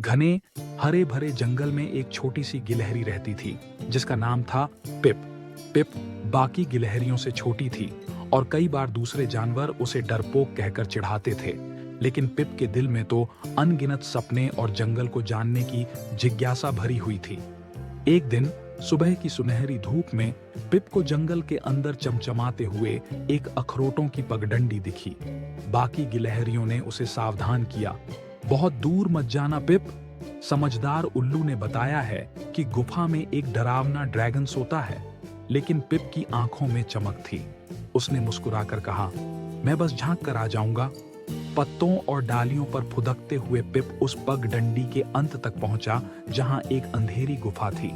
घने हरे भरे जंगल में एक छोटी सी गिलहरी रहती थी जिसका नाम था पिप। पिप बाकी गिलहरियों से छोटी थी और कई बार दूसरे जानवर उसे डरपोक कहकर चिढ़ाते थे, लेकिन पिप के दिल में तो अनगिनत सपने और जंगल को जानने की जिज्ञासा भरी हुई थी। एक दिन सुबह की सुनहरी धूप में पिप को जंगल के अंदर चमचमाते हुए एक अखरोटों की पगडंडी दिखी। बाकी गिलहरियों ने उसे सावधान किया, बहुत दूर मत जाना पिप। समझदार उल्लू ने बताया है कि गुफा में एक डरावना ड्रैगन सोता है। लेकिन पिप की आंखों में चमक थी। उसने मुस्कुराकर कहा, मैं बस झांक कर आ जाऊंगा। पत्तों और डालियों पर फुदकते हुए पिप उस पगडंडी के अंत तक पहुंचा जहां एक अंधेरी गुफा थी।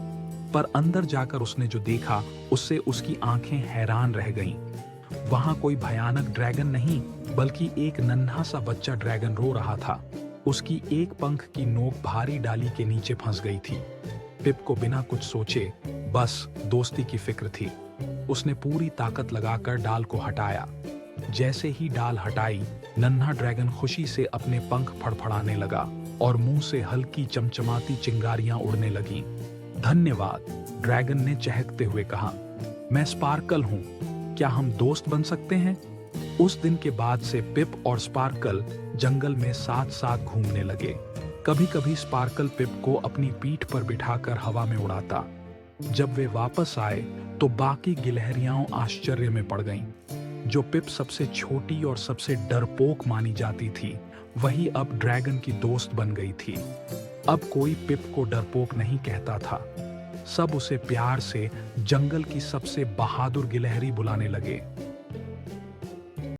पर अंदर जाकर उसने जो देखा उससे उसकी आंखें हैरान रह गईं। वहां कोई भयानक ड्रैगन नहीं, बल्कि एक नन्हा सा बच्चा ड्रैगन रो रहा था। उसकी एक पंख की नोक भारी डाली के नीचे फंस गई थी। पिप को बिना कुछ सोचे बस दोस्ती की फिक्र थी। उसने पूरी ताकत लगाकर डाल को हटाया। जैसे ही डाल हटाई, नन्हा ड्रैगन खुशी से अपने पंख फड़फड़ाने लगा और मुंह से हल्की चमचमाती चिंगारियां उड़ने लगीं। धन्यवाद, ड्रैगन ने चहकते हुए कहा। मैं स्पार्कल हूं, क्या हम दोस्त बन सकते हैं? उस दिन के बाद से पिप और स्पार्कल जंगल में साथ साथ घूमने लगे। कभी कभी स्पार्कल पिप को अपनी पीठ पर बिठाकर हवा में उड़ाता। जब वे वापस आए तो बाकी गिलहरियां आश्चर्य में पड़ गईं। जो पिप सबसे छोटी और सबसे डरपोक मानी जाती थी, वही अब ड्रैगन की दोस्त बन गई थी। अब कोई पिप को डरपोक नहीं कहता था। सब उसे प्यार से जंगल की सबसे बहादुर गिलहरी बुलाने लगे।